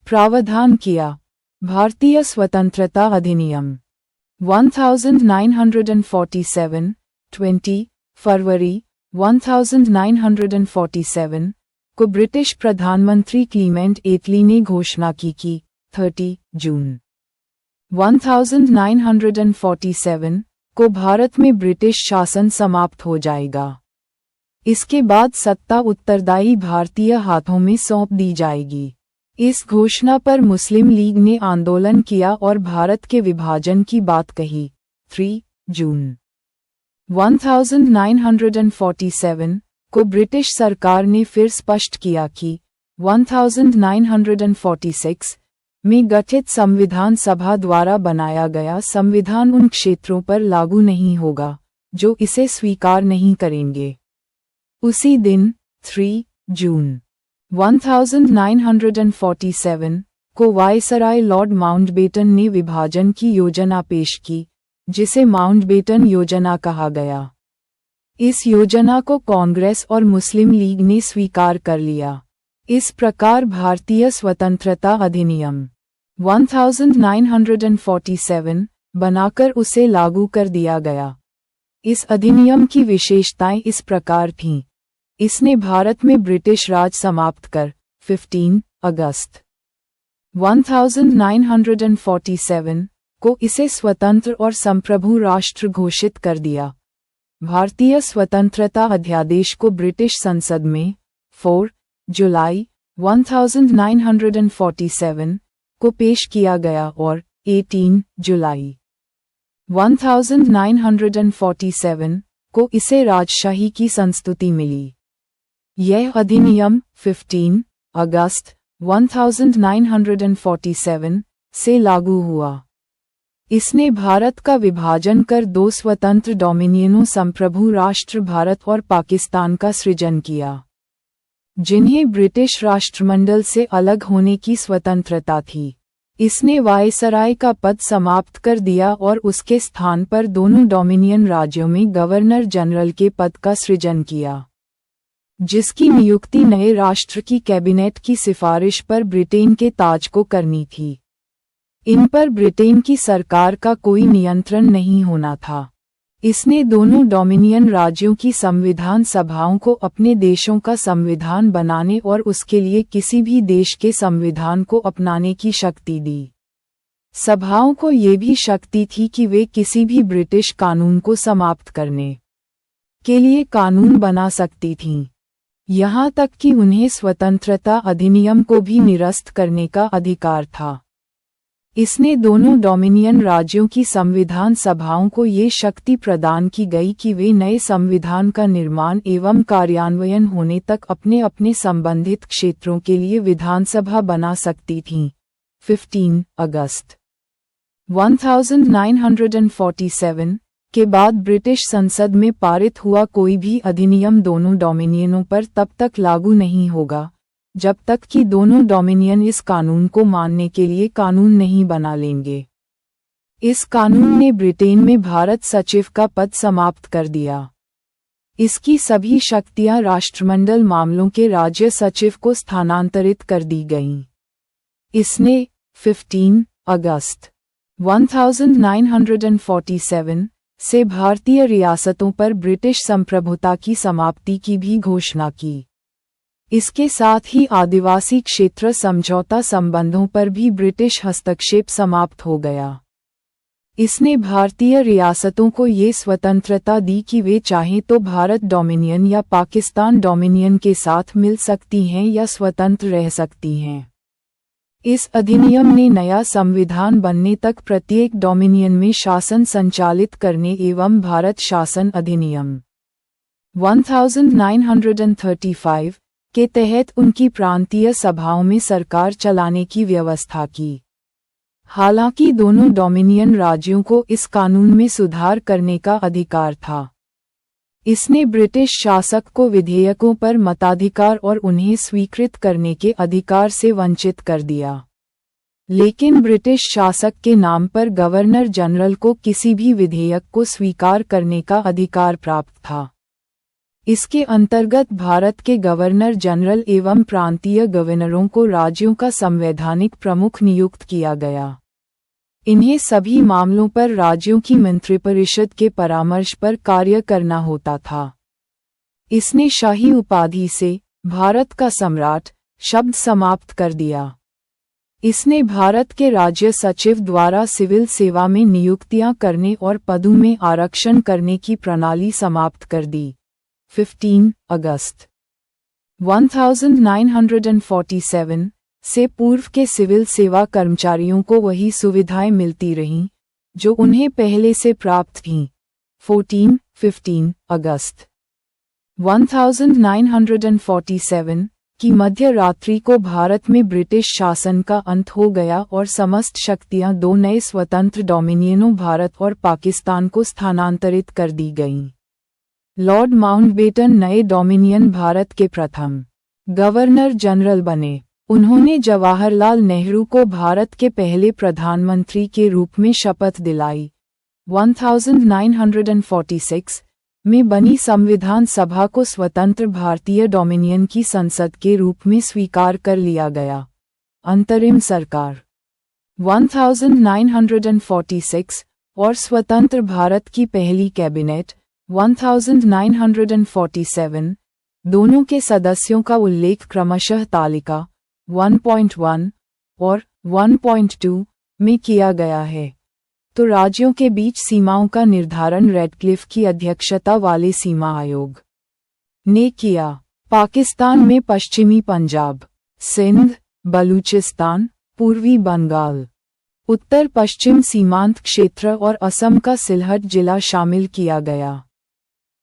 प्रावधान किया। भारतीय स्वतंत्रता अधिनियम 1947, 20 फरवरी 1947 को ब्रिटिश प्रधानमंत्री क्लीमेंट एटली ने घोषणा की 30 जून 1947 को भारत में ब्रिटिश शासन समाप्त हो जाएगा। इसके बाद सत्ता उत्तरदायी भारतीय हाथों में सौंप दी जाएगी। इस घोषणा पर मुस्लिम लीग ने आंदोलन किया और भारत के विभाजन की बात कही। 3 जून 1947 को ब्रिटिश सरकार ने फिर स्पष्ट किया कि 1946 में गठित संविधान सभा द्वारा बनाया गया संविधान उन क्षेत्रों पर लागू नहीं होगा जो इसे स्वीकार नहीं करेंगे। उसी दिन 3 जून 1947 को वायसराय लॉर्ड माउंटबेटन ने विभाजन की योजना पेश की, जिसे माउंटबेटन योजना कहा गया। इस योजना को कांग्रेस और मुस्लिम लीग ने स्वीकार कर लिया। इस प्रकार भारतीय स्वतंत्रता अधिनियम 1947 बनाकर उसे लागू कर दिया गया। इस अधिनियम की विशेषताएं इस प्रकार थीं। इसने भारत में ब्रिटिश राज समाप्त कर 15 अगस्त 1947 को इसे स्वतंत्र और संप्रभु राष्ट्र घोषित कर दिया। भारतीय स्वतंत्रता अध्यादेश को ब्रिटिश संसद में 4 जुलाई 1947 को पेश किया गया और 18 जुलाई 1947 को इसे राजशाही की संस्तुति मिली। यह अधिनियम 15 अगस्त 1947 से लागू हुआ। इसने भारत का विभाजन कर 2 स्वतंत्र डोमिनियनों संप्रभु राष्ट्र भारत और पाकिस्तान का सृजन किया, जिन्हें ब्रिटिश राष्ट्रमंडल से अलग होने की स्वतंत्रता थी। इसने वायसराय का पद समाप्त कर दिया और उसके स्थान पर दोनों डोमिनियन राज्यों में गवर्नर जनरल के पद का सृजन किया, जिसकी नियुक्ति नए राष्ट्र की कैबिनेट की सिफारिश पर ब्रिटेन के ताज को करनी थी। इन पर ब्रिटेन की सरकार का कोई नियंत्रण नहीं होना था। इसने दोनों डोमिनियन राज्यों की संविधान सभाओं को अपने देशों का संविधान बनाने और उसके लिए किसी भी देश के संविधान को अपनाने की शक्ति दी। सभाओं को ये भी शक्ति थी कि वे किसी भी ब्रिटिश कानून को समाप्त करने के लिए कानून बना सकती थीं। यहाँ तक कि उन्हें स्वतंत्रता अधिनियम को भी निरस्त करने का अधिकार था। इसने दोनों डोमिनियन राज्यों की संविधान सभाओं को ये शक्ति प्रदान की गई कि वे नए संविधान का निर्माण एवं कार्यान्वयन होने तक अपने अपने संबंधित क्षेत्रों के लिए विधानसभा बना सकती थीं। 15 अगस्त 1947 के बाद ब्रिटिश संसद में पारित हुआ कोई भी अधिनियम दोनों डोमिनियनों पर तब तक लागू नहीं होगा जब तक कि दोनों डोमिनियन इस कानून को मानने के लिए कानून नहीं बना लेंगे। इस कानून ने ब्रिटेन में भारत सचिव का पद समाप्त कर दिया। इसकी सभी शक्तियां राष्ट्रमंडल मामलों के राज्य सचिव को स्थानांतरित कर दी गईं। इसने 15 अगस्त 1947 से भारतीय रियासतों पर ब्रिटिश संप्रभुता की समाप्ति की भी घोषणा की। इसके साथ ही आदिवासी क्षेत्र समझौता संबंधों पर भी ब्रिटिश हस्तक्षेप समाप्त हो गया। इसने भारतीय रियासतों को ये स्वतंत्रता दी कि वे चाहें तो भारत डोमिनियन या पाकिस्तान डोमिनियन के साथ मिल सकती हैं या स्वतंत्र रह सकती हैं। इस अधिनियम ने नया संविधान बनने तक प्रत्येक डोमिनियन में शासन संचालित करने एवं भारत शासन अधिनियम 1935 के तहत उनकी प्रांतीय सभाओं में सरकार चलाने की व्यवस्था की। हालांकि दोनों डोमिनियन राज्यों को इस कानून में सुधार करने का अधिकार था। इसने ब्रिटिश शासक को विधेयकों पर मताधिकार और उन्हें स्वीकृत करने के अधिकार से वंचित कर दिया। लेकिन ब्रिटिश शासक के नाम पर गवर्नर जनरल को किसी भी विधेयक को स्वीकार करने का अधिकार प्राप्त था। इसके अंतर्गत भारत के गवर्नर जनरल एवं प्रांतीय गवर्नरों को राज्यों का संवैधानिक प्रमुख नियुक्त किया गया। इन्हें सभी मामलों पर राज्यों की मंत्रिपरिषद के परामर्श पर कार्य करना होता था। इसने शाही उपाधि से भारत का सम्राट शब्द समाप्त कर दिया। इसने भारत के राज्य सचिव द्वारा सिविल सेवा में नियुक्तियां करने और पदों में आरक्षण करने की प्रणाली समाप्त कर दी। 15 अगस्त 1947 से पूर्व के सिविल सेवा कर्मचारियों को वही सुविधाएं मिलती रहीं जो उन्हें पहले से प्राप्त थीं। 15 अगस्त 1947 की मध्य रात्रि को भारत में ब्रिटिश शासन का अंत हो गया और समस्त शक्तियां दो नए स्वतंत्र डोमिनियनों भारत और पाकिस्तान को स्थानांतरित कर दी गईं। लॉर्ड माउंटबेटन नए डोमिनियन भारत के प्रथम गवर्नर जनरल बने। उन्होंने जवाहरलाल नेहरू को भारत के पहले प्रधानमंत्री के रूप में शपथ दिलाई। 1946 में बनी संविधान सभा को स्वतंत्र भारतीय डोमिनियन की संसद के रूप में स्वीकार कर लिया गया। अंतरिम सरकार 1946 और स्वतंत्र भारत की पहली कैबिनेट 1947 दोनों के सदस्यों का उल्लेख क्रमशः तालिका 1.1 और 1.2 में किया गया है। तो राज्यों के बीच सीमाओं का निर्धारण रेडक्लिफ की अध्यक्षता वाले सीमा आयोग ने किया। पाकिस्तान में पश्चिमी पंजाब, सिंध, बलूचिस्तान, पूर्वी बंगाल, उत्तर पश्चिम सीमांत क्षेत्र और असम का सिलहट जिला शामिल किया गया।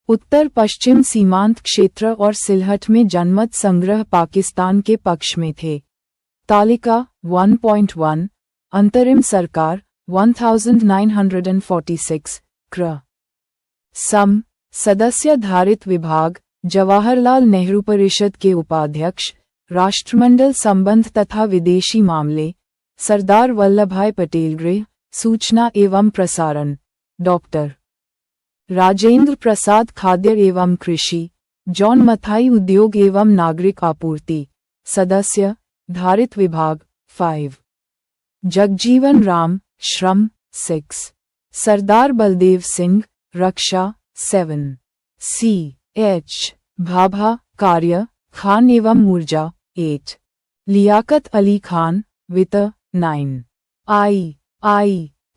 उत्तर पश्चिम सीमांत क्षेत्र और सिलहट में जनमत संग्रह पाकिस्तान के पक्ष में थे। तालिका 1.1 अंतरिम सरकार 1946 क्र. सम सदस्य धारित विभाग जवाहरलाल नेहरू परिषद के उपाध्यक्ष, राष्ट्रमंडल संबंध तथा विदेशी मामले, सरदार वल्लभभाई पटेल गृह, सूचना एवं प्रसारण, डॉक्टर राजेंद्र प्रसाद खाद्य एवं कृषि, जॉन मथाई उद्योग एवं नागरिक आपूर्ति, सदस्य धारित विभाग 5, जगजीवन राम श्रम 6, सरदार बलदेव सिंह रक्षा 7, C.H. भाभा कार्य खान एवं ऊर्जा 8, लियाकत अली खान वित्त 9, I.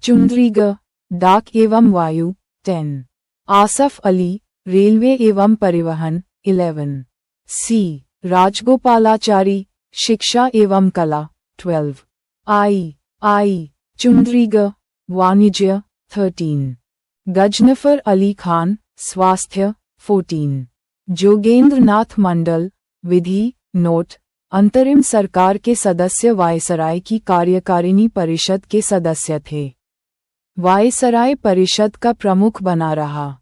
चुंद्रीग डाक एवं वायु 10, आसफ अली रेलवे एवं परिवहन 11, C. राजगोपालाचारी शिक्षा एवं कला 12, I. चुंद्रीग वाणिज्य 13, गजनफर अली खान स्वास्थ्य 14, जोगेंद्र नाथ मंडल विधि नोट अंतरिम सरकार के सदस्य वायसराय की कार्यकारिणी परिषद के सदस्य थे। वायसराय परिषद का प्रमुख बना रहा,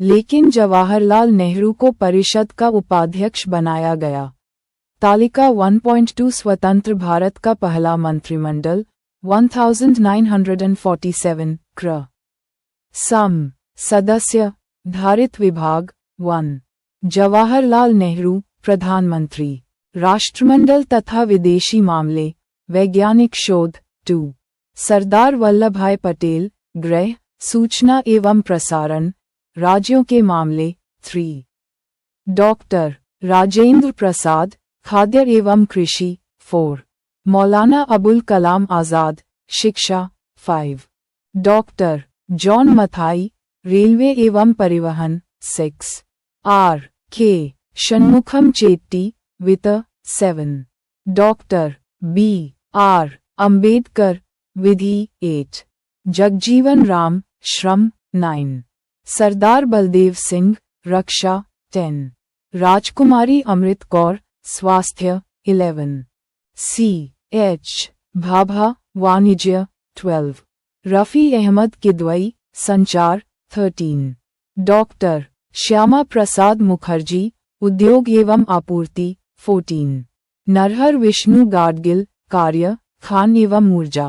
लेकिन जवाहरलाल नेहरू को परिषद का उपाध्यक्ष बनाया गया। तालिका 1.2 स्वतंत्र भारत का पहला मंत्रिमंडल 1947 क्र. सम सदस्य धारित विभाग 1, जवाहरलाल नेहरू प्रधानमंत्री, राष्ट्रमंडल तथा विदेशी मामले, वैज्ञानिक शोध 2, सरदार वल्लभभाई पटेल गृह, सूचना एवं प्रसारण, राज्यों के मामले 3, डॉक्टर राजेंद्र प्रसाद खाद्य एवं कृषि 4, मौलाना अबुल कलाम आज़ाद, शिक्षा 5, डॉक्टर जॉन मथाई, रेलवे एवं परिवहन 6, आर के षण्मुखम चेट्टी, वित्त 7, डॉक्टर बी आर अंबेडकर, विधि 8, जगजीवन राम, श्रम 9, सरदार बलदेव सिंह, रक्षा 10, राजकुमारी अमृत कौर, स्वास्थ्य 11, सी एच भाभा, वाणिज्य 12, रफ़ी अहमद किदवई, संचार 13, डॉक्टर श्यामा प्रसाद मुखर्जी, उद्योग एवं आपूर्ति 14, नरहर विष्णु गाडगिल, कार्य, खान एवं ऊर्जा।